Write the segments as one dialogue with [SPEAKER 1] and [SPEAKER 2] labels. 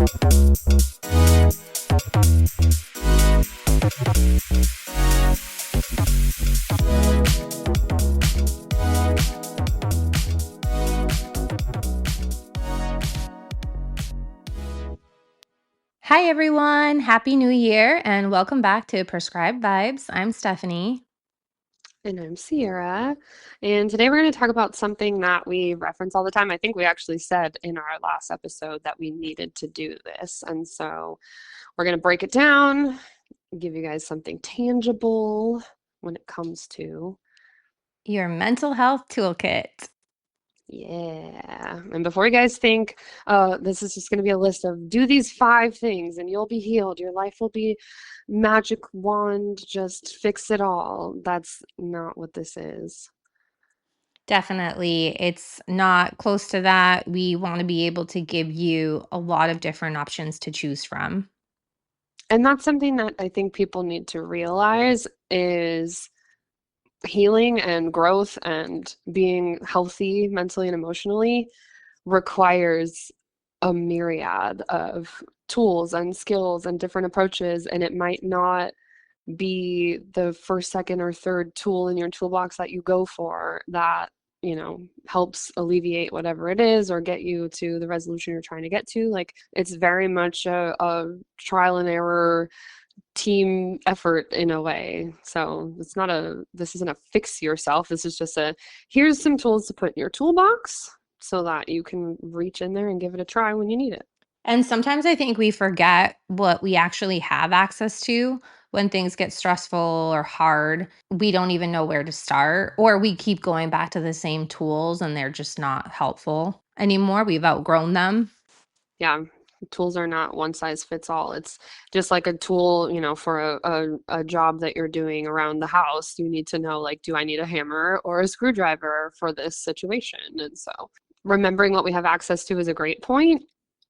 [SPEAKER 1] Hi, everyone. Happy New Year and welcome back to Prescribed Vibes. I'm Stephanie.
[SPEAKER 2] And I'm Sierra. And today we're going to talk about something that we reference all the time. I think we actually said in our last episode that we needed to do this. And so we're going to break it down, give you guys something tangible when it comes to,
[SPEAKER 1] Your mental health toolkit.
[SPEAKER 2] yeah. And before you guys think, this is just going to be a list of do these 5 things and you'll be healed, your life will be magic wand, just fix it all. That's not what this is.
[SPEAKER 1] Definitely, it's not close to that. We want to be able to give you a lot of different options to choose from.
[SPEAKER 2] And that's something that I think people need to realize is healing and growth and being healthy mentally and emotionally requires a myriad of tools and skills and different approaches. And it might not be the first, second, or third tool in your toolbox that you go for that, helps alleviate whatever it is or get you to the resolution you're trying to get to. Like it's very much a trial and error team effort in a way. So this isn't a fix yourself. This is just here's some tools to put in your toolbox so that you can reach in there and give it a try when you need it.
[SPEAKER 1] And sometimes I think we forget what we actually have access to when things get stressful or hard. We don't even know where to start, or we keep going back to the same tools and they're just not helpful anymore. We've outgrown them.
[SPEAKER 2] Yeah, tools are not one size fits all. It's just like a tool, for a job that you're doing around the house. You need to know, like, do I need a hammer or a screwdriver for this situation? And so remembering what we have access to is a great point.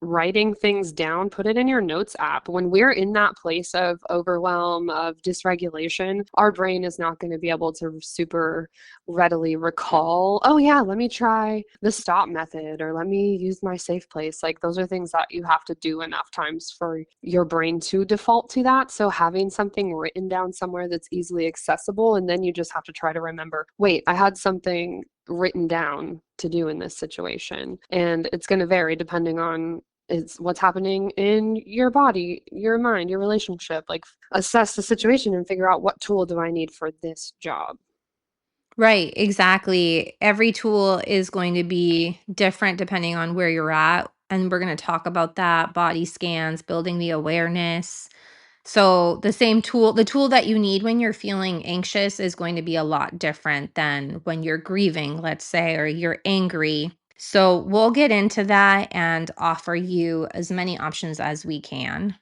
[SPEAKER 2] Writing things down, put it in your notes app. When we're in that place of overwhelm, of dysregulation, our brain is not going to be able to super readily recall, oh yeah, let me try the stop method or let me use my safe place. Like those are things that you have to do enough times for your brain to default to that. So having something written down somewhere that's easily accessible, and then you just have to try to remember, wait, I had something written down to do in this situation. And it's going to vary depending on it's what's happening in your body, your mind, your relationship. Like assess the situation and figure out what tool do I need for this job.
[SPEAKER 1] Right, exactly. Every tool is going to be different depending on where you're at. And we're going to talk about that body scans, building the awareness. So, the tool that you need when you're feeling anxious is going to be a lot different than when you're grieving, let's say, or you're angry. So, we'll get into that and offer you as many options as we can.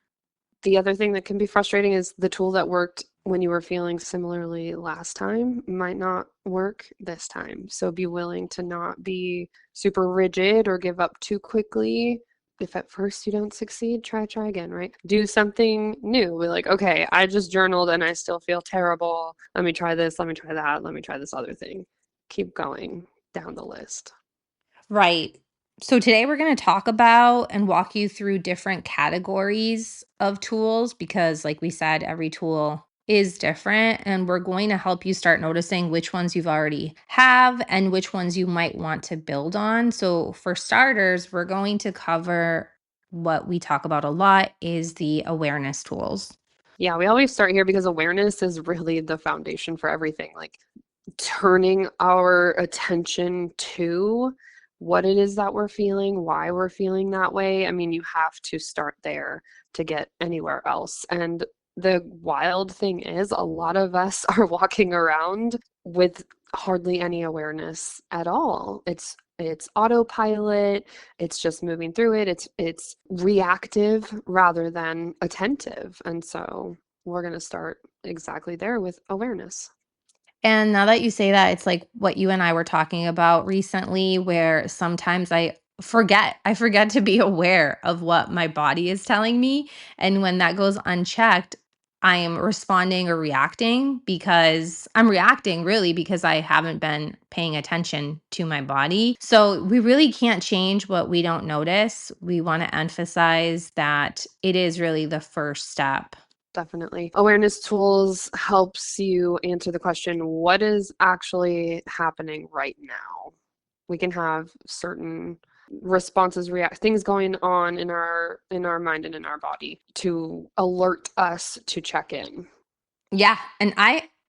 [SPEAKER 2] The other thing that can be frustrating is the tool that worked when you were feeling similarly last time might not work this time. So be willing to not be super rigid or give up too quickly. If at first you don't succeed, try again, right? Do something new. We're like, okay, I just journaled and I still feel terrible. Let me try this. Let me try that. Let me try this other thing. Keep going down the list.
[SPEAKER 1] Right. So today we're going to talk about and walk you through different categories of tools because, like we said, every tool is different. And we're going to help you start noticing which ones you've already have and which ones you might want to build on. So for starters, we're going to cover what we talk about a lot is the awareness tools.
[SPEAKER 2] Yeah, we always start here because awareness is really the foundation for everything. Like turning our attention to what it is that we're feeling, why we're feeling that way. I mean, you have to start there to get anywhere else. And the wild thing is, a lot of us are walking around with hardly any awareness at all. It's autopilot, it's just moving through it. It's reactive rather than attentive. And so we're going to start exactly there with awareness.
[SPEAKER 1] And now that you say that, it's like what you and I were talking about recently, where sometimes I forget to be aware of what my body is telling me. And when that goes unchecked, I am responding or reacting, because I'm reacting really because I haven't been paying attention to my body. So we really can't change what we don't notice. We want to emphasize that it is really the first step.
[SPEAKER 2] Definitely. Awareness tools helps you answer the question, what is actually happening right now? We can have certain responses, react things going on in our mind and in our body to alert us to check in.
[SPEAKER 1] Yeah, and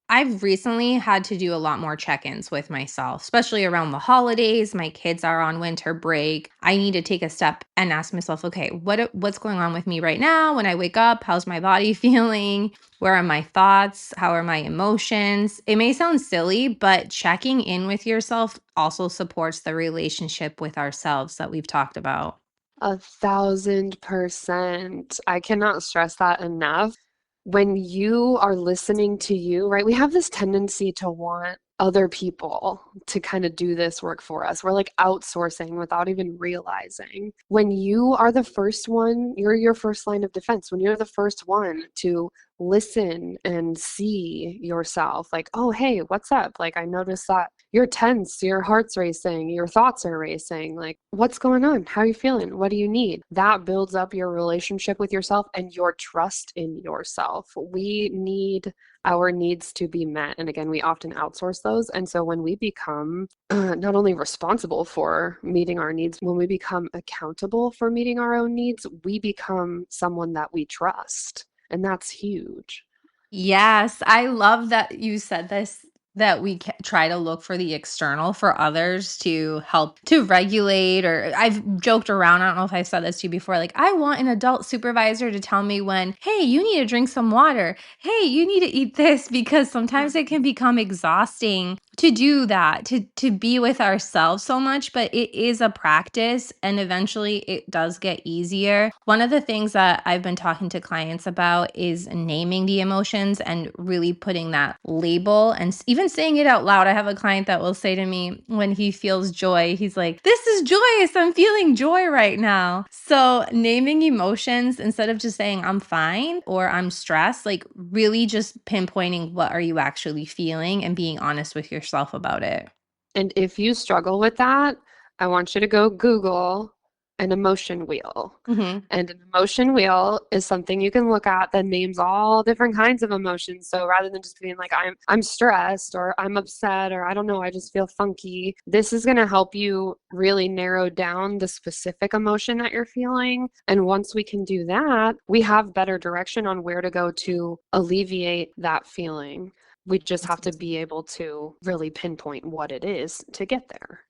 [SPEAKER 1] I've recently had to do a lot more check-ins with myself, especially around the holidays. My kids are on winter break. I need to take a step and ask myself, okay, what's going on with me right now? When I wake up, how's my body feeling? Where are my thoughts? How are my emotions? It may sound silly, but checking in with yourself also supports the relationship with ourselves that we've talked about.
[SPEAKER 2] 1,000%. I cannot stress that enough. When you are listening to you, right? We have this tendency to want other people to kind of do this work for us. We're like outsourcing without even realizing. When you are the first one, you're your first line of defense. When you're the first one to listen and see yourself, like, oh, hey, what's up? Like, I noticed that you're tense, your heart's racing, your thoughts are racing. Like, what's going on? How are you feeling? What do you need? That builds up your relationship with yourself and your trust in yourself. We need our needs to be met. And again, we often outsource those. And so when we become not only responsible for meeting our needs, when we become accountable for meeting our own needs, we become someone that we trust. And that's huge.
[SPEAKER 1] Yes, I love that you said this, that we try to look for the external for others to help to regulate. Or I've joked around, I don't know if I've said this to you before, like, I want an adult supervisor to tell me when, hey, you need to drink some water. Hey, you need to eat this, because sometimes it can become exhausting to do that, to be with ourselves so much, but it is a practice and eventually it does get easier. One of the things that I've been talking to clients about is naming the emotions and really putting that label and even saying it out loud. I have a client that will say to me when he feels joy, he's like, "This is joyous. I'm feeling joy right now." So, naming emotions instead of just saying I'm fine or I'm stressed, like really just pinpointing what are you actually feeling and being honest with yourself about it.
[SPEAKER 2] And if you struggle with that, I want you to go Google an emotion wheel.
[SPEAKER 1] Mhm.
[SPEAKER 2] And an emotion wheel is something you can look at that names all different kinds of emotions. So rather than just being like I'm stressed or I'm upset or I don't know, I just feel funky, this is going to help you really narrow down the specific emotion that you're feeling. And once we can do that, we have better direction on where to go to alleviate that feeling. We just have to be able to really pinpoint what it is to get there.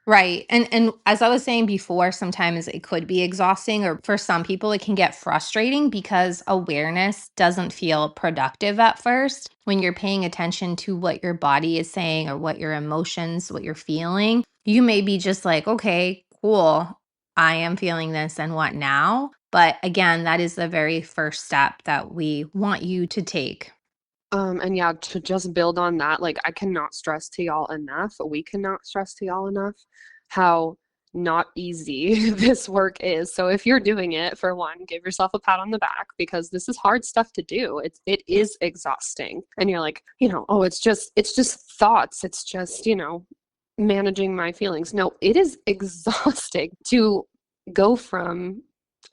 [SPEAKER 1] Right. And as I was saying before, sometimes it could be exhausting, or for some people it can get frustrating because awareness doesn't feel productive at first. When you're paying attention to what your body is saying or what your emotions, what you're feeling, you may be just like, "Okay, cool. I am feeling this, and what now?" But again, that is the very first step that we want you to take.
[SPEAKER 2] And yeah, to just build on that, like I cannot stress to y'all enough, we cannot stress to y'all enough how not easy this work is. So if you're doing it, for one, give yourself a pat on the back because this is hard stuff to do. It is exhausting. And you're like, oh, it's just thoughts. It's just, managing my feelings. No, it is exhausting to go from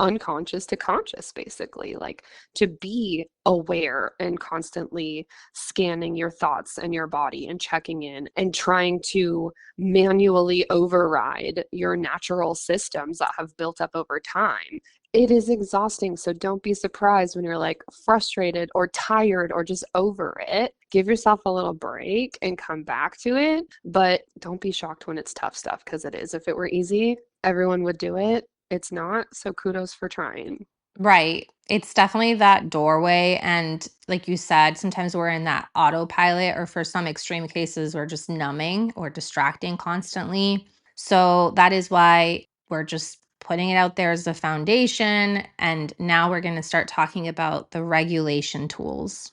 [SPEAKER 2] unconscious to conscious, basically, like to be aware and constantly scanning your thoughts and your body and checking in and trying to manually override your natural systems that have built up over time. It is exhausting. So don't be surprised when you're like frustrated or tired or just over it. Give yourself a little break and come back to it. But don't be shocked when it's tough stuff because it is. If it were easy, everyone would do it. It's not. So kudos for trying.
[SPEAKER 1] Right. It's definitely that doorway. And like you said, sometimes we're in that autopilot, or for some extreme cases, we're just numbing or distracting constantly. So that is why we're just putting it out there as a foundation. And now we're going to start talking about the regulation tools.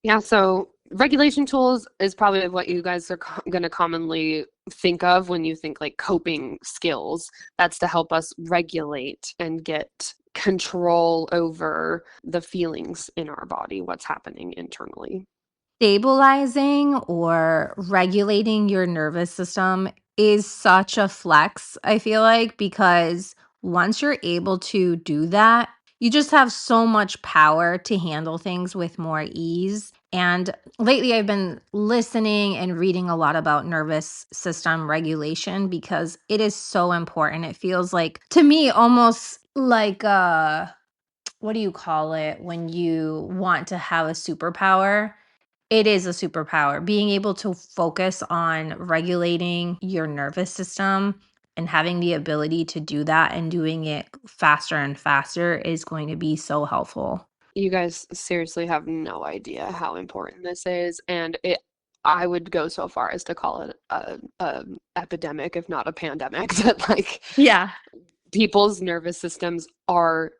[SPEAKER 2] Yeah, so regulation tools is probably what you guys are going to commonly think of when you think like coping skills. That's to help us regulate and get control over the feelings in our body, what's happening internally.
[SPEAKER 1] Stabilizing or regulating your nervous system is such a flex, I feel like, because once you're able to do that, you just have so much power to handle things with more ease. And lately, I've been listening and reading a lot about nervous system regulation because it is so important. It feels like, to me, almost like what do you call it when you want to have a superpower? It is a superpower. Being able to focus on regulating your nervous system and having the ability to do that and doing it faster and faster is going to be so helpful.
[SPEAKER 2] You guys seriously have no idea how important this is, and I would go so far as to call it a epidemic, if not a pandemic, that like
[SPEAKER 1] Yeah.
[SPEAKER 2] people's nervous systems are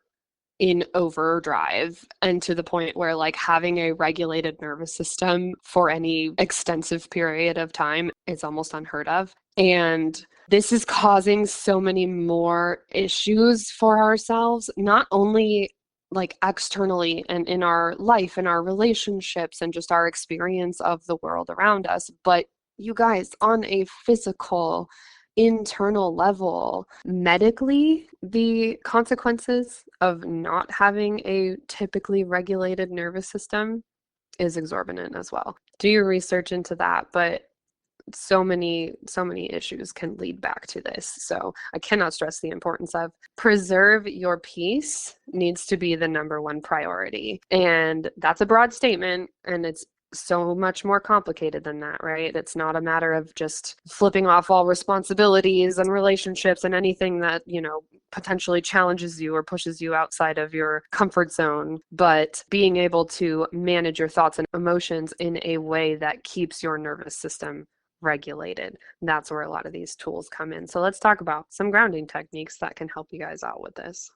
[SPEAKER 2] in overdrive, and to the point where like having a regulated nervous system for any extensive period of time is almost unheard of. And this is causing so many more issues for ourselves, not only like externally and in our life and our relationships and just our experience of the world around us, but you guys, on a physical internal level, medically, the consequences of not having a typically regulated nervous system is exorbitant as well. Do your research into that, but so many issues can lead back to this. So I cannot stress the importance of preserve your peace needs to be the number one priority. And that's a broad statement, and it's so much more complicated than that, right? It's not a matter of just flipping off all responsibilities and relationships and anything that, potentially challenges you or pushes you outside of your comfort zone, but being able to manage your thoughts and emotions in a way that keeps your nervous system regulated. That's where a lot of these tools come in. So let's talk about some grounding techniques that can help you guys out with this.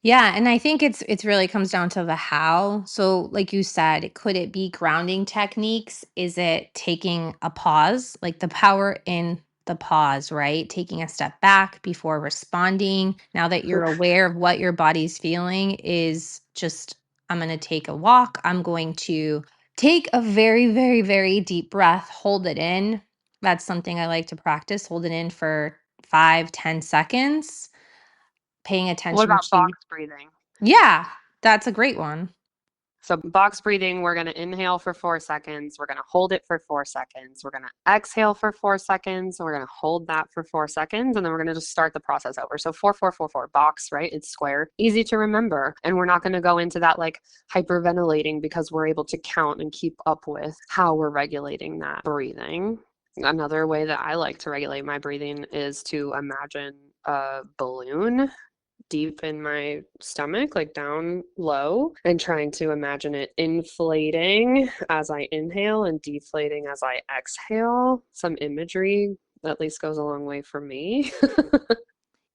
[SPEAKER 1] Yeah, and I think it's really comes down to the how. So, like you said, could it be grounding techniques? Is it taking a pause, like the power in the pause, right? Taking a step back before responding. Now that you're aware of what your body's feeling is just I'm going to take a walk. I'm going to take a very very very deep breath, hold it in. That's something I like to practice. Hold it in for 5, 10 seconds, paying
[SPEAKER 2] What
[SPEAKER 1] attention
[SPEAKER 2] about
[SPEAKER 1] to
[SPEAKER 2] box breathing?
[SPEAKER 1] yeah, that's a great one.
[SPEAKER 2] So, box breathing, we're going to inhale for 4 seconds. We're going to hold it for 4 seconds. We're going to exhale for 4 seconds. And we're going to hold that for 4 seconds. And then we're going to just start the process over. So, 4, 4, 4, 4, box, right? It's square, easy to remember. And we're not going to go into that like hyperventilating because we're able to count and keep up with how we're regulating that breathing. Another way that I like to regulate my breathing is to imagine a balloon deep in my stomach, like down low, and trying to imagine it inflating as I inhale and deflating as I exhale. Some imagery at least goes a long way for me.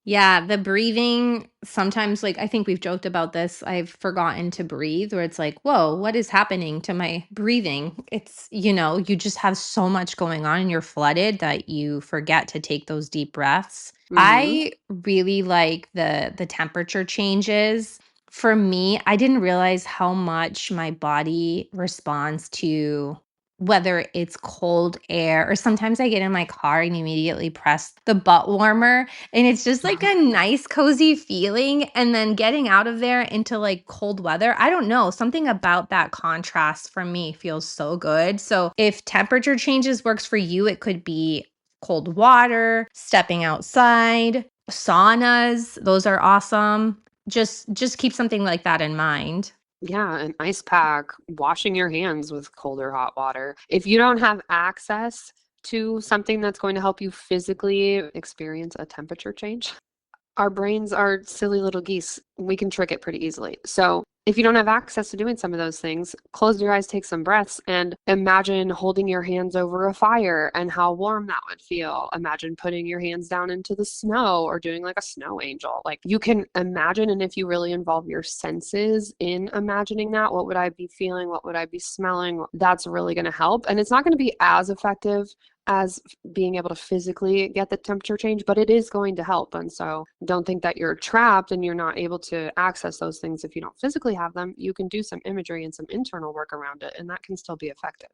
[SPEAKER 1] Yeah, the breathing sometimes, like, I think we've joked about this. I've forgotten to breathe, where it's like, whoa, what is happening to my breathing? You just have so much going on and you're flooded that you forget to take those deep breaths.
[SPEAKER 2] Hmm.
[SPEAKER 1] I really like the temperature changes. For me, I didn't realize how much my body responds to whether it's cold air or sometimes I get in my car and immediately press the butt warmer and it's just like a nice cozy feeling, and then getting out of there into, like, cold weather, I don't know, something about that contrast for me feels so good. So, if temperature changes works for you, it could be cold water, stepping outside, saunas, those are awesome. Just keep something like that in mind.
[SPEAKER 2] Yeah, an ice pack, washing your hands with cold or hot water. If you don't have access to something that's going to help you physically experience a temperature change, our brains are silly little geese. We can trick it pretty easily. So, if you don't have access to doing some of those things, close your eyes, take some breaths, and imagine holding your hands over a fire and how warm that would feel. Imagine putting your hands down into the snow or doing like a snow angel. Like you can imagine, and if you really involve your senses in imagining that, what would I be feeling? What would I be smelling? That's really going to help. And it's not going to be as effective as being able to physically get the temperature change, but it is going to help. And so don't think that you're trapped and you're not able to access those things if you don't physically have them. You can do some imagery and some internal work around it, and that can still be effective.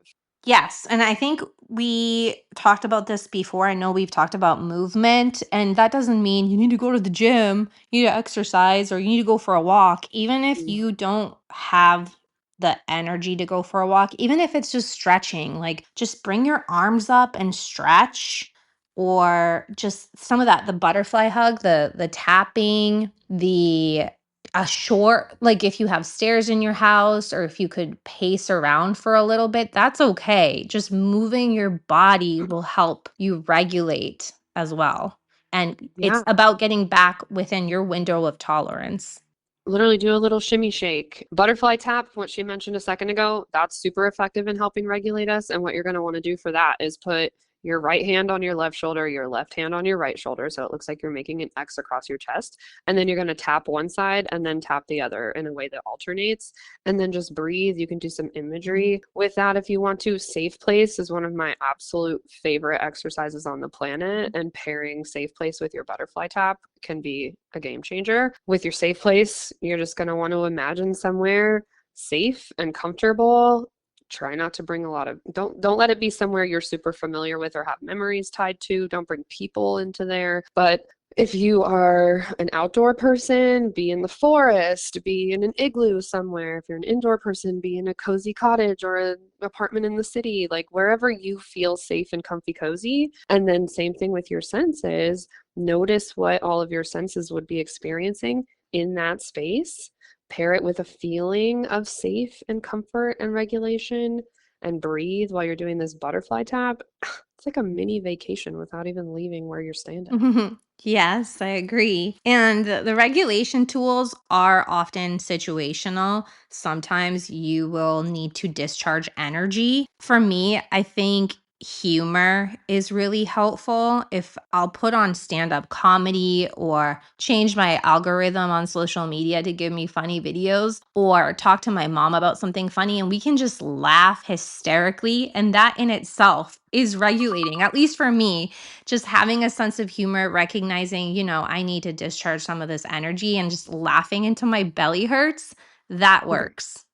[SPEAKER 1] Yes, and I think we talked about this before. I know we've talked about movement, and that doesn't mean you need to go to the gym, you need to exercise, or you need to go for a walk. Even if
[SPEAKER 2] Mm.
[SPEAKER 1] you don't have the energy to go for a walk, even if it's just stretching, like just bring your arms up and stretch, or just some of that, the butterfly hug, the tapping, the a short, like if you have stairs in your house or if you could pace around for a little bit, that's okay. Just moving your body will help you regulate as well. And it's
[SPEAKER 2] Yeah.
[SPEAKER 1] about getting back within your window of tolerance.
[SPEAKER 2] Literally do a little shimmy shake. Butterfly tap, what she mentioned a second ago, that's super effective in helping regulate us. And what you're going to want to do for that is put your right hand on your left shoulder, your left hand on your right shoulder. So it looks like you're making an X across your chest. And then you're going to tap one side and then tap the other in a way that alternates. And then just breathe. You can do some imagery with that if you want to. Safe place is one of my absolute favorite exercises on the planet. And pairing safe place with your butterfly tap can be a game changer. With your safe place, you're just going to want to imagine somewhere safe and comfortable. Try not to bring a lot of don't let it be somewhere you're super familiar with or have memories tied to. Don't bring people into there. But if you are an outdoor person, be in the forest, be in an igloo somewhere. If you're an indoor person, be in a cozy cottage or an apartment in the city, like wherever you feel safe and comfy cozy. And then same thing with your senses. Notice what all of your senses would be experiencing in that space. Pair it with a feeling of safe and comfort and regulation, and breathe while you're doing this butterfly tap. It's like a mini vacation without even leaving where you're standing.
[SPEAKER 1] Yes, I agree. And the regulation tools are often situational. Sometimes you will need to discharge energy. For me, I think humor is really helpful. If I'll put on stand up comedy or change my algorithm on social media to give me funny videos or talk to my mom about something funny, and we can just laugh hysterically. And that in itself is regulating, at least for me, just having a sense of humor, recognizing, I need to discharge some of this energy and just laughing into my belly hurts, that works.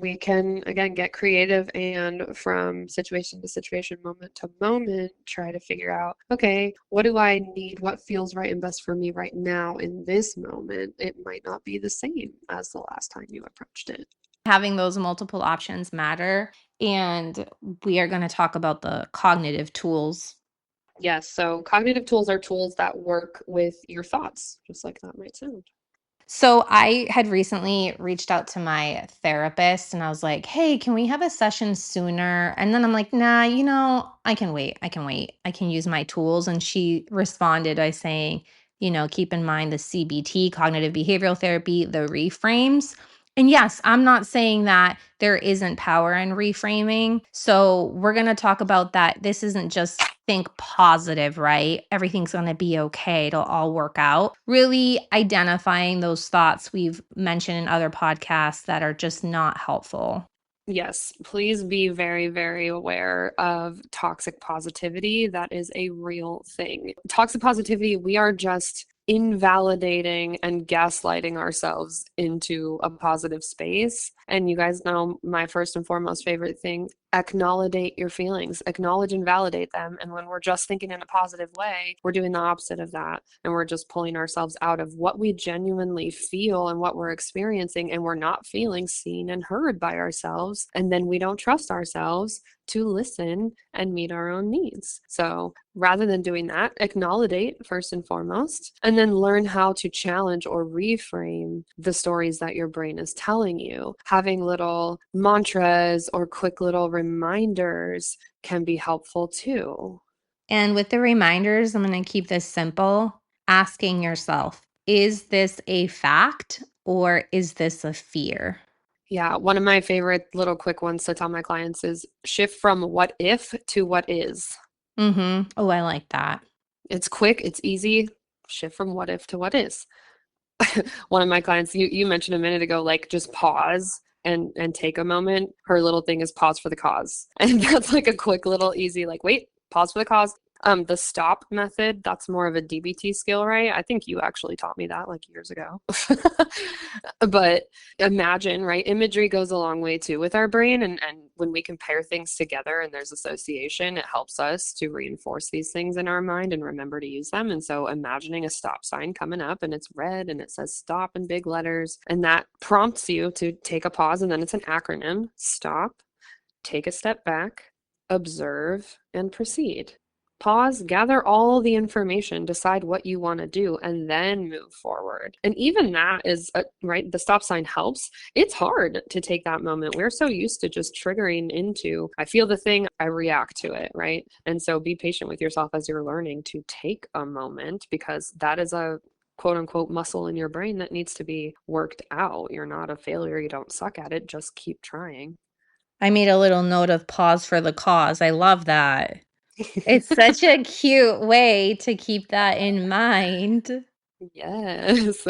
[SPEAKER 2] We can, again, get creative and from situation to situation, moment to moment, try to figure out, okay, what do I need? What feels right and best for me right now in this moment? It might not be the same as the last time you approached it.
[SPEAKER 1] Having those multiple options matter. And we are going to talk about the cognitive tools.
[SPEAKER 2] Yes, so cognitive tools are tools that work with your thoughts, just like that might sound.
[SPEAKER 1] So I had recently reached out to my therapist and I was like, "Hey, can we have a session sooner?" And then I'm like, "Nah, I can wait. I can wait. I can use my tools." And she responded by saying, "Keep in mind the CBT, cognitive behavioral therapy, the reframes." And yes, I'm not saying that there isn't power in reframing. So we're going to talk about that. This isn't just think positive, right? Everything's going to be okay. It'll all work out. Really identifying those thoughts we've mentioned in other podcasts that are just not helpful.
[SPEAKER 2] Yes, please be very, very aware of toxic positivity. That is a real thing. Toxic positivity, we are just invalidating and gaslighting ourselves into a positive space. And you guys know my first and foremost favorite thing, acknowledge your feelings, acknowledge and validate them. And when we're just thinking in a positive way, we're doing the opposite of that. And we're just pulling ourselves out of what we genuinely feel and what we're experiencing. And we're not feeling seen and heard by ourselves. And then we don't trust ourselves to listen and meet our own needs. So rather than doing that, acknowledge it first and foremost, and then learn how to challenge or reframe the stories that your brain is telling you. Having little mantras or quick little reminders can be helpful too.
[SPEAKER 1] And with the reminders, I'm going to keep this simple. Asking yourself, is this a fact or is this a fear?
[SPEAKER 2] Yeah, one of my favorite little quick ones to tell my clients is shift from what if to what is.
[SPEAKER 1] Oh, I like that.
[SPEAKER 2] It's quick, it's easy. Shift from what if to what is. One of my clients, you mentioned a minute ago, like just pause and take a moment. Her little thing is pause for the cause. And that's like a quick little easy, like, wait, pause for the cause. The stop method, that's more of a DBT skill, right? I think you actually taught me that like years ago. But imagine, right? Imagery goes a long way too with our brain. And when we compare things together and there's association, it helps us to reinforce these things in our mind and remember to use them. And so imagining a stop sign coming up and it's red and it says stop in big letters, and that prompts you to take a pause. And then it's an acronym: stop, take a step back, observe, and proceed. Pause, gather all the information, decide what you want to do, and then move forward. And even that is, right, the stop sign helps. It's hard to take that moment. We're so used to just triggering into, I feel the thing, I react to it, right? And so be patient with yourself as you're learning to take a moment, because that is a quote unquote muscle in your brain that needs to be worked out. You're not a failure. You don't suck at it. Just keep trying.
[SPEAKER 1] I made a little note of pause for the cause. I love that. It's such a cute way to keep that in mind.
[SPEAKER 2] Yes.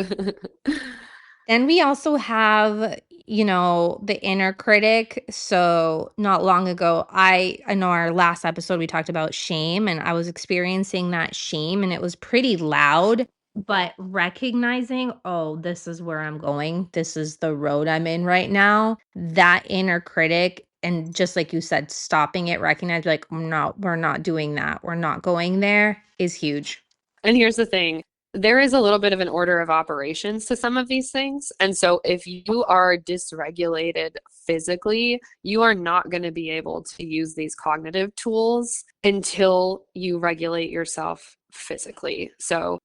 [SPEAKER 1] Then we also have, the inner critic. So not long ago, I know our last episode we talked about shame, and I was experiencing that shame and it was pretty loud, but recognizing, oh, this is where I'm going. This is the road I'm in right now. That inner critic, and just like you said, stopping it, recognize like, no, we're not doing that. We're not going there is huge.
[SPEAKER 2] And here's the thing, there is a little bit of an order of operations to some of these things. And so if you are dysregulated physically, you are not going to be able to use these cognitive tools until you regulate yourself physically. So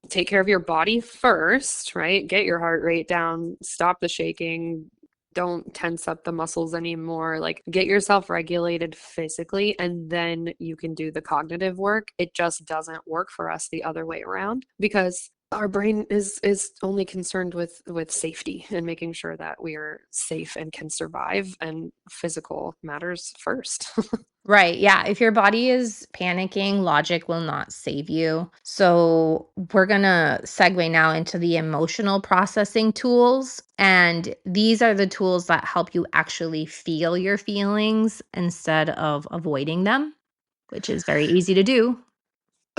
[SPEAKER 2] take care of your body first, right? Get your heart rate down, stop the shaking, don't tense up the muscles anymore. Like, get yourself regulated physically, and then you can do the cognitive work. It just doesn't work for us the other way around, because our brain is only concerned with safety and making sure that we are safe and can survive, and physical matters first.
[SPEAKER 1] Right. Yeah. If your body is panicking, logic will not save you. So, we're going to segue now into the emotional processing tools. And these are the tools that help you actually feel your feelings instead of avoiding them, which is very easy to do.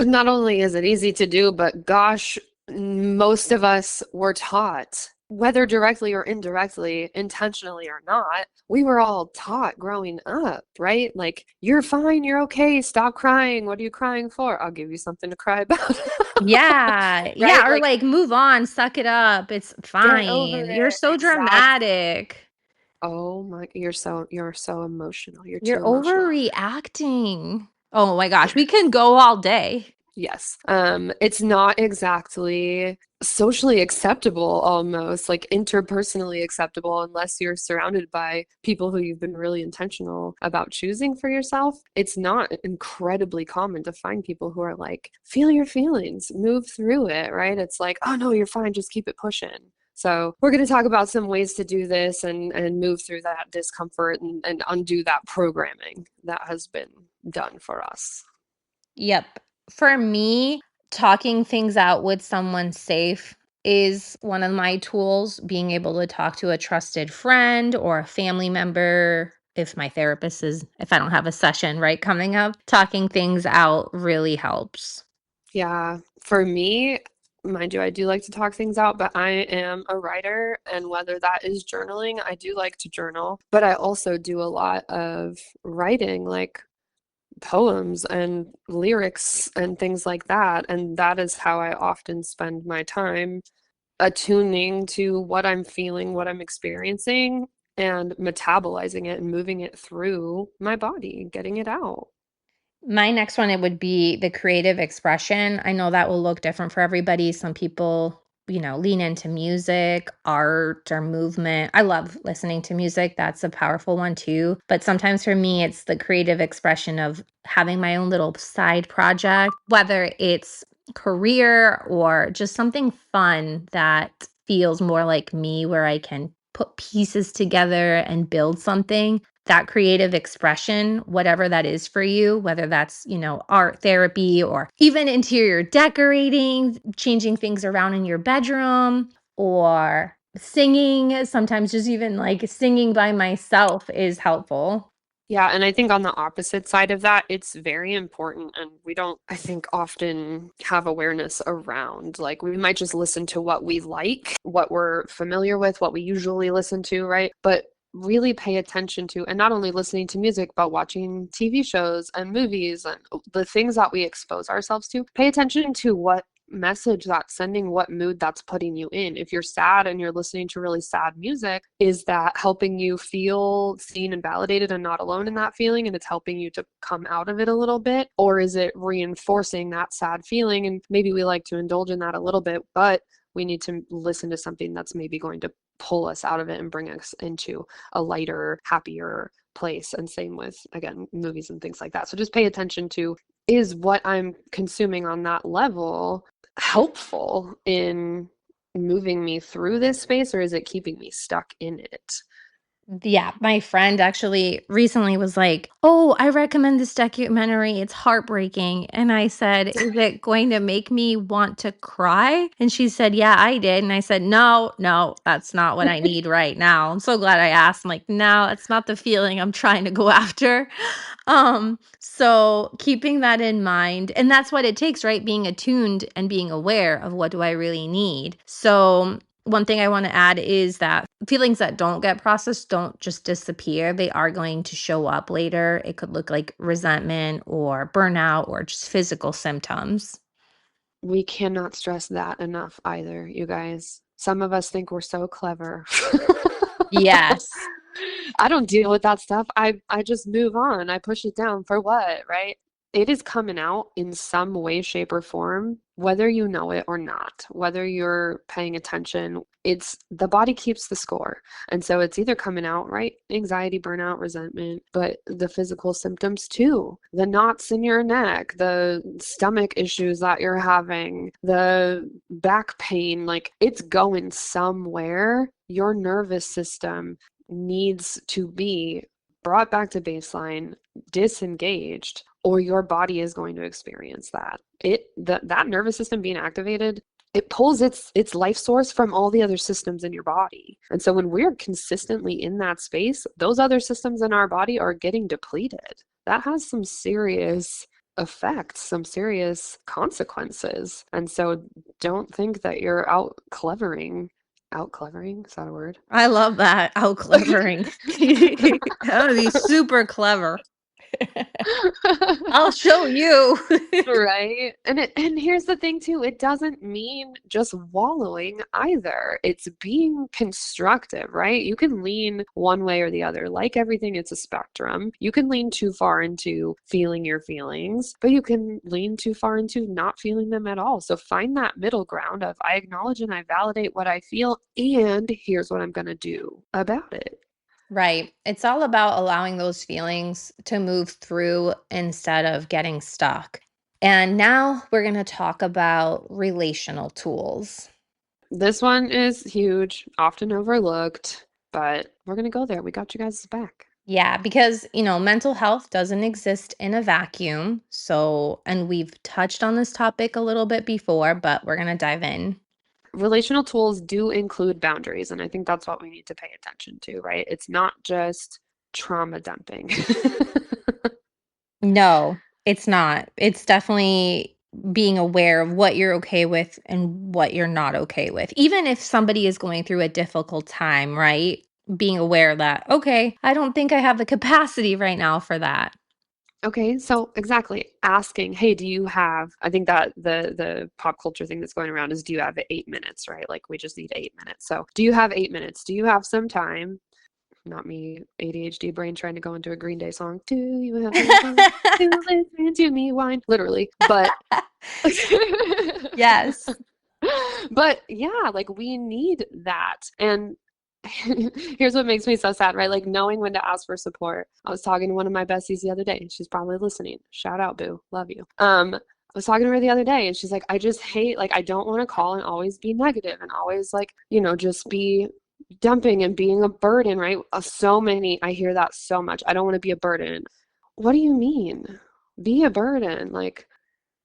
[SPEAKER 2] Not only is it easy to do, but gosh, most of us were taught, whether directly or indirectly, intentionally or not, we were all taught growing up, right? Like, you're fine, you're okay, stop crying. What are you crying for? I'll give you something to cry about.
[SPEAKER 1] Yeah. Yeah.
[SPEAKER 2] Right?
[SPEAKER 1] Or
[SPEAKER 2] Like,
[SPEAKER 1] like, move on, suck it up. It's
[SPEAKER 2] get over
[SPEAKER 1] fine. You're
[SPEAKER 2] it.
[SPEAKER 1] so
[SPEAKER 2] Exactly.
[SPEAKER 1] dramatic.
[SPEAKER 2] Oh my, you're so emotional. You're
[SPEAKER 1] You're
[SPEAKER 2] too emotional.
[SPEAKER 1] overreacting. Oh my gosh. We can go all day.
[SPEAKER 2] Yes. It's not exactly socially acceptable, almost like interpersonally acceptable, unless you're surrounded by people who you've been really intentional about choosing for yourself. It's not incredibly common to find people who are like, feel your feelings, move through it, right? It's like, oh no, you're fine, just keep it pushing. So we're going to talk about some ways to do this and move through that discomfort and undo that programming that has been done for us.
[SPEAKER 1] Yep. For me, talking things out with someone safe is one of my tools. Being able to talk to a trusted friend or a family member. If I don't have a session right coming up, talking things out really helps.
[SPEAKER 2] Yeah, for me, mind you, I do like to talk things out, but I am a writer, and whether that is journaling, I do like to journal, but I also do a lot of writing, like poems and lyrics and things like that. And that is how I often spend my time, attuning to what I'm feeling, what I'm experiencing, and metabolizing it and moving it through my body, getting it out.
[SPEAKER 1] My next one, it would be the creative expression. I know that will look different for everybody. Some people, lean into music, art, or movement. I love listening to music. That's a powerful one too. But sometimes for me, it's the creative expression of having my own little side project, whether it's career or just something fun that feels more like me, where I can put pieces together and build something. That creative expression, whatever that is for you, whether that's, art therapy or even interior decorating, changing things around in your bedroom, or singing. Sometimes just even like singing by myself is helpful.
[SPEAKER 2] Yeah, and I think on the opposite side of that, it's very important. And we don't, I think, often have awareness around. Like, we might just listen to what we like, what we're familiar with, what we usually listen to, right? But really pay attention to, and not only listening to music, but watching TV shows and movies and the things that we expose ourselves to. Pay attention to what message that's sending, what mood that's putting you in. If you're sad and you're listening to really sad music, is that helping you feel seen and validated and not alone in that feeling? And it's helping you to come out of it a little bit? Or is it reinforcing that sad feeling? And maybe we like to indulge in that a little bit, but we need to listen to something that's maybe going to pull us out of it and bring us into a lighter, happier place. And same with, again, movies and things like that. So just pay attention to, is what I'm consuming on that level helpful in moving me through this space, or is it keeping me stuck in it?
[SPEAKER 1] Yeah, my friend actually recently was like, "Oh, I recommend this documentary. It's heartbreaking." And I said, "Is it going to make me want to cry?" And she said, "Yeah, I did." And I said, "No, no, that's not what I need right now." I'm so glad I asked. I'm like, "No, that's not the feeling I'm trying to go after." So keeping that in mind, and that's what it takes, right? Being attuned and being aware of what do I really need. So one thing I want to add is that feelings that don't get processed don't just disappear. They are going to show up later. It could look like resentment or burnout or just physical symptoms.
[SPEAKER 2] We cannot stress that enough either, you guys. Some of us think we're so clever.
[SPEAKER 1] Yes.
[SPEAKER 2] I don't deal with that stuff. I just move on. I push it down for what, right? It is coming out in some way, shape, or form, whether you know it or not, whether you're paying attention. It's the body keeps the score. And so it's either coming out, right? Anxiety, burnout, resentment, but the physical symptoms too. The knots in your neck, the stomach issues that you're having, the back pain, like it's going somewhere. Your nervous system needs to be brought back to baseline, disengaged, or your body is going to experience that. That nervous system being activated, it pulls its life source from all the other systems in your body. And so when we're consistently in that space, those other systems in our body are getting depleted. That has some serious effects, some serious consequences. And so don't think that you're out clevering, is that a word?
[SPEAKER 1] I love that. Out clevering. That would be super clever. I'll show you.
[SPEAKER 2] Right. And here's the thing too, it doesn't mean just wallowing either. It's being constructive, right? You can lean one way or the other. Like everything, it's a spectrum. You can lean too far into feeling your feelings, but you can lean too far into not feeling them at all. So find that middle ground of I acknowledge and I validate what I feel, and here's what I'm going to do about it.
[SPEAKER 1] Right. It's all about allowing those feelings to move through instead of getting stuck. And now we're going to talk about relational tools.
[SPEAKER 2] This one is huge, often overlooked, but we're going to go there. We got you guys' back.
[SPEAKER 1] Yeah, because, mental health doesn't exist in a vacuum. So, and we've touched on this topic a little bit before, but we're going to dive in.
[SPEAKER 2] Relational tools do include boundaries, and I think that's what we need to pay attention to, right? It's not just trauma dumping.
[SPEAKER 1] No, it's not. It's definitely being aware of what you're okay with and what you're not okay with. Even if somebody is going through a difficult time, right? Being aware that, okay, I don't think I have the capacity right now for that.
[SPEAKER 2] Okay, so exactly asking, hey, do you have, I think that the pop culture thing that's going around is do you have 8 minutes, right? Like we just need 8 minutes. So do you have 8 minutes? Do you have some time? Not me, ADHD brain trying to go into a Green Day song. Do you have some time to listen to me whine? Literally. But
[SPEAKER 1] Yes.
[SPEAKER 2] but yeah, like we need that. And here's what makes me so sad, right? Like knowing when to ask for support. I was talking to one of my besties the other day. She's probably listening. Shout out, boo. Love you. I was talking to her the other day and she's like, I just hate, like, I don't want to call and always be negative and always like, just be dumping and being a burden, right? I hear that so much. I don't want to be a burden. What do you mean? Be a burden. Like,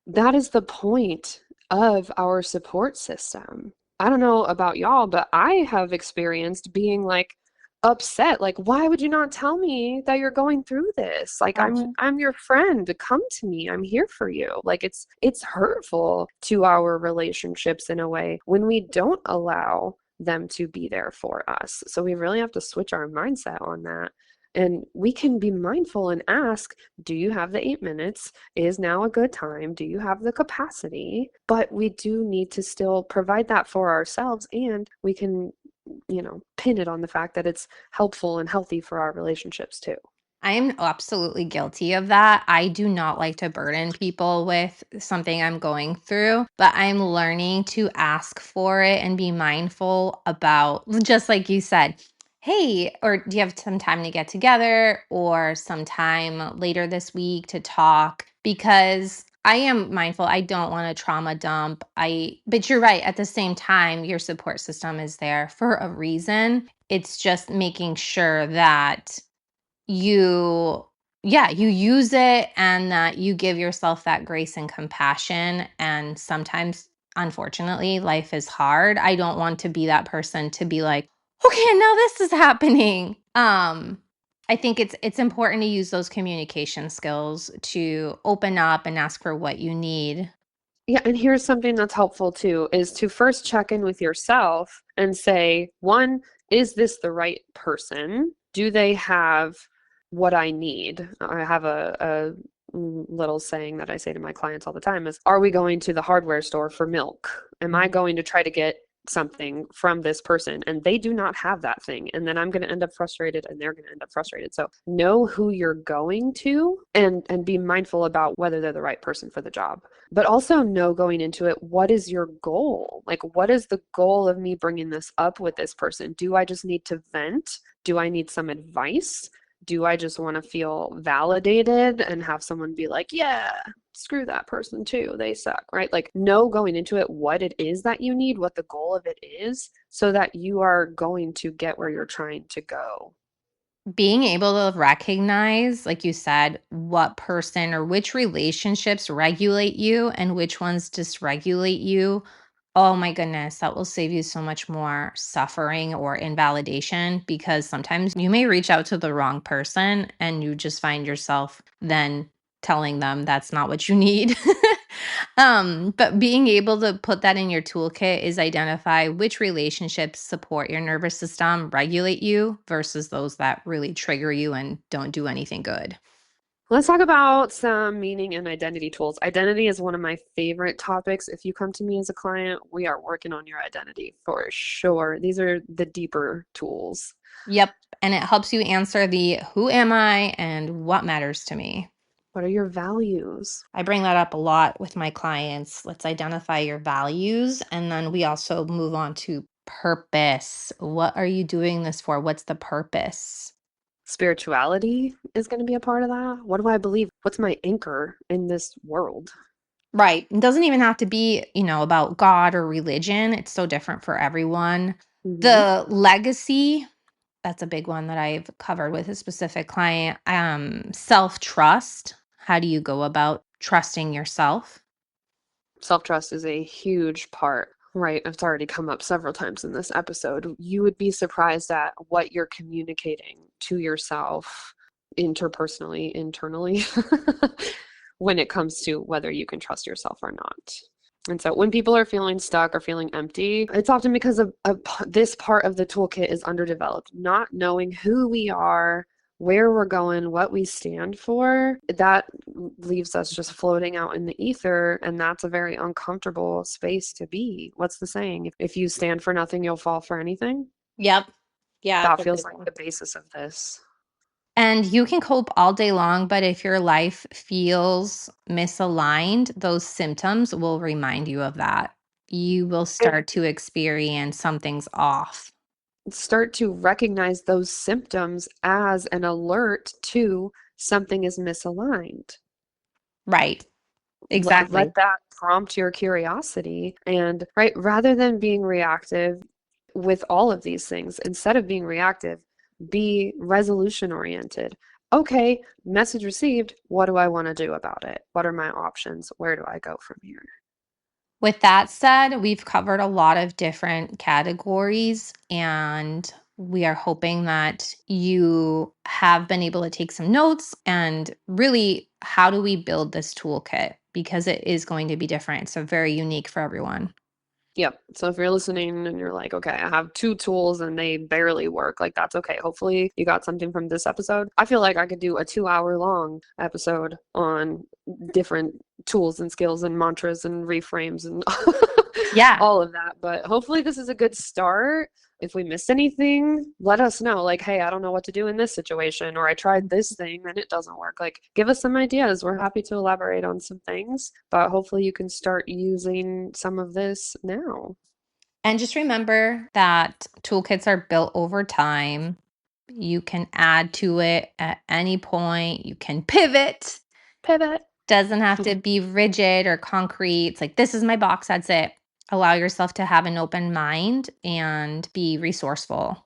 [SPEAKER 2] that is the point of our support system. I don't know about y'all, but I have experienced being like upset. Like, why would you not tell me that you're going through this? Like,
[SPEAKER 1] Uh-huh.
[SPEAKER 2] I'm your friend. Come to me. I'm here for you. Like, it's hurtful to our relationships in a way when we don't allow them to be there for us. So we really have to switch our mindset on that. And we can be mindful and ask, do you have the 8 minutes? Is now a good time? Do you have the capacity? But we do need to still provide that for ourselves, and we can, pin it on the fact that it's helpful and healthy for our relationships too.
[SPEAKER 1] I am absolutely guilty of that. I do not like to burden people with something I'm going through, but I'm learning to ask for it and be mindful about, just like you said, hey, or do you have some time to get together or some time later this week to talk? Because I am mindful. I don't want to trauma dump. But you're right. At the same time, your support system is there for a reason. It's just making sure that you yeah, you use it and that you give yourself that grace and compassion. And sometimes, unfortunately, life is hard. I don't want to be that person to be like, okay, now this is happening. I think it's important to use those communication skills to open up and ask for what you need.
[SPEAKER 2] Yeah, and here's something that's helpful too, is to first check in with yourself and say, one, is this the right person? Do they have what I need? I have a little saying that I say to my clients all the time is, are we going to the hardware store for milk? Am I going to try to get something from this person and they do not have that thing, and then I'm going to end up frustrated and they're going to end up frustrated. So know who you're going to, and be mindful about whether they're the right person for the job, but also know going into it, what is your goal? Like, what is the goal of me bringing this up with this person? Do I just need to vent? Do I need some advice? Do I just want to feel validated and have someone be like, yeah, screw that person too, they suck, right? Like, know going into it what it is that you need, what the goal of it is, so that you are going to get where you're trying to go.
[SPEAKER 1] Being able to recognize, like you said, what person or which relationships regulate you and which ones dysregulate you. Oh my goodness, that will save you so much more suffering or invalidation, because sometimes you may reach out to the wrong person and you just find yourself then telling them that's not what you need. But being able to put that in your toolkit is identify which relationships support your nervous system, regulate you versus those that really trigger you and don't do anything good.
[SPEAKER 2] Let's talk about some meaning and identity tools. Identity is one of my favorite topics. If you come to me as a client, we are working on your identity for sure. These are the deeper tools.
[SPEAKER 1] Yep. And it helps you answer the who am I and what matters to me.
[SPEAKER 2] What are your values?
[SPEAKER 1] I bring that up a lot with my clients. Let's identify your values. And then we also move on to purpose. What are you doing this for? What's the purpose?
[SPEAKER 2] Spirituality is going to be a part of that. What do I believe? What's my anchor in this world?
[SPEAKER 1] Right. It doesn't even have to be, about God or religion. It's so different for everyone.
[SPEAKER 2] Hmm.
[SPEAKER 1] The legacy, that's a big one that I've covered with a specific client. Self-trust. How do you go about trusting yourself?
[SPEAKER 2] Self-trust is a huge part, right? It's already come up several times in this episode. You would be surprised at what you're communicating to yourself interpersonally, internally, when it comes to whether you can trust yourself or not. And so when people are feeling stuck or feeling empty, it's often because of this part of the toolkit is underdeveloped. Not knowing who we are, where we're going, what we stand for, that leaves us just floating out in the ether. And that's a very uncomfortable space to be. What's the saying? If you stand for nothing, you'll fall for anything.
[SPEAKER 1] Yep. Yeah,
[SPEAKER 2] That
[SPEAKER 1] that's a
[SPEAKER 2] feels
[SPEAKER 1] big
[SPEAKER 2] like
[SPEAKER 1] one.
[SPEAKER 2] the basis of this.
[SPEAKER 1] And you can cope all day long, but if your life feels misaligned, those symptoms will remind you of that. You will
[SPEAKER 2] And
[SPEAKER 1] start to experience something's off.
[SPEAKER 2] start to recognize those symptoms as an alert to something is misaligned.
[SPEAKER 1] Right.
[SPEAKER 2] Let
[SPEAKER 1] Exactly.
[SPEAKER 2] that prompt your curiosity, and right, rather than being reactive with all of these things, instead of being reactive, be resolution oriented. Okay, message received, what do I want to do about it? What are my options? Where do I go from here?
[SPEAKER 1] With that said, we've covered a lot of different categories, and We are hoping that you have been able to take some notes and really, how do we build this toolkit? Because it is going to be different. So, very unique for everyone.
[SPEAKER 2] Yep. So if you're listening and you're like, okay, I have two tools and they barely work, like that's okay. Hopefully you got something from this episode. I feel like I could do a 2 hour long episode on different tools and skills and mantras and reframes and
[SPEAKER 1] Yeah.
[SPEAKER 2] all of that. But hopefully this is a good start. If we missed anything, let us know. Like, hey, I don't know what to do in this situation, or I tried this thing and it doesn't work. Like, give us some ideas. We're happy to elaborate on some things, but hopefully you can start using some of this now.
[SPEAKER 1] And just remember that toolkits are built over time. You can add to it at any point, you can pivot.
[SPEAKER 2] Pivot.
[SPEAKER 1] Doesn't have to be rigid or concrete. It's like, this is my box, that's it. Allow yourself to have an open mind and be resourceful.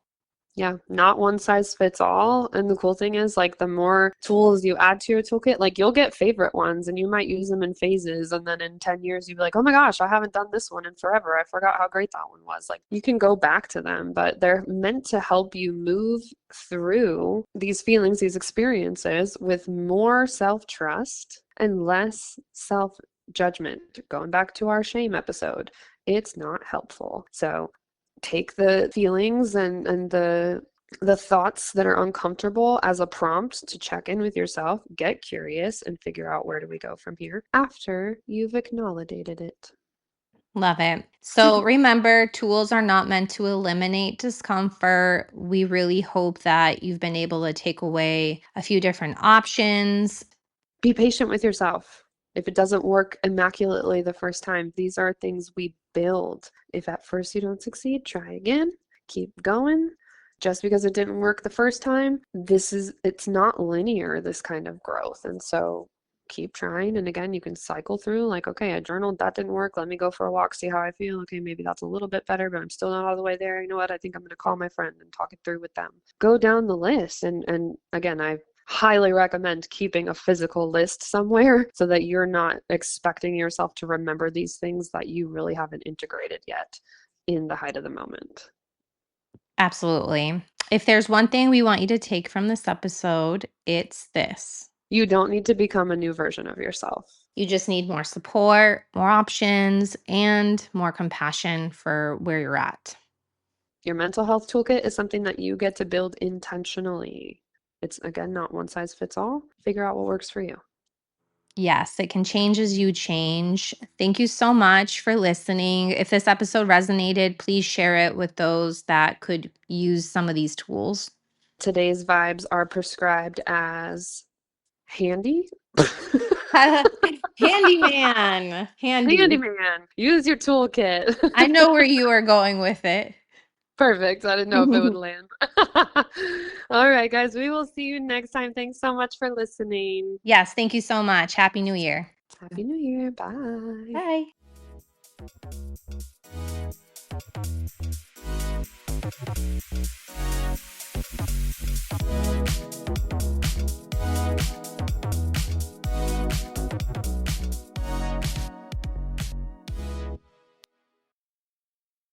[SPEAKER 2] Yeah, not one size fits all. And the cool thing is, like, the more tools you add to your toolkit, like, you'll get favorite ones and you might use them in phases. And then in 10 years, you'll be like, oh my gosh, I haven't done this one in forever. I forgot how great that one was. Like, you can go back to them, but they're meant to help you move through these feelings, these experiences with more self-trust and less self-judgment. Going back to our shame episode, it's not helpful. So, take the feelings and the thoughts that are uncomfortable as a prompt to check in with yourself, get curious, and figure out where do we go from here after you've acknowledged it.
[SPEAKER 1] Love it. So remember, tools are not meant to eliminate discomfort. We really hope that you've been able to take away a few different options.
[SPEAKER 2] Be patient with yourself. If it doesn't work immaculately the first time, these are things we build. If at first you don't succeed, try again, keep going. Just because it didn't work the first time, it's not linear, this kind of growth. And so keep trying. And again, you can cycle through like, okay, I journaled, that didn't work. Let me go for a walk, see how I feel. Okay, maybe that's a little bit better, but I'm still not all the way there. You know what? I think I'm going to call my friend and talk it through with them. Go down the list. And again, I highly recommend keeping a physical list somewhere so that you're not expecting yourself to remember these things that you really haven't integrated yet in the height of the moment.
[SPEAKER 1] Absolutely. If there's one thing we want you to take from this episode, it's this.
[SPEAKER 2] You don't need to become a new version of yourself.
[SPEAKER 1] You just need more support, more options, and more compassion for where you're at.
[SPEAKER 2] Your mental health toolkit is something that you get to build intentionally. It's, again, not one size fits all. Figure out what works for you.
[SPEAKER 1] Yes, it can change as you change. Thank you so much for listening. If this episode resonated, please share it with those that could use some of these tools.
[SPEAKER 2] Today's vibes are prescribed as handy.
[SPEAKER 1] Handyman. Handy.
[SPEAKER 2] Handyman. Use your toolkit.
[SPEAKER 1] I know where you are going with it.
[SPEAKER 2] Perfect. I didn't know if it would land. All right, guys, we will see you next time. Thanks so much for listening.
[SPEAKER 1] Yes, thank you so much. Happy New Year.
[SPEAKER 2] Happy New Year. Bye.
[SPEAKER 1] Bye.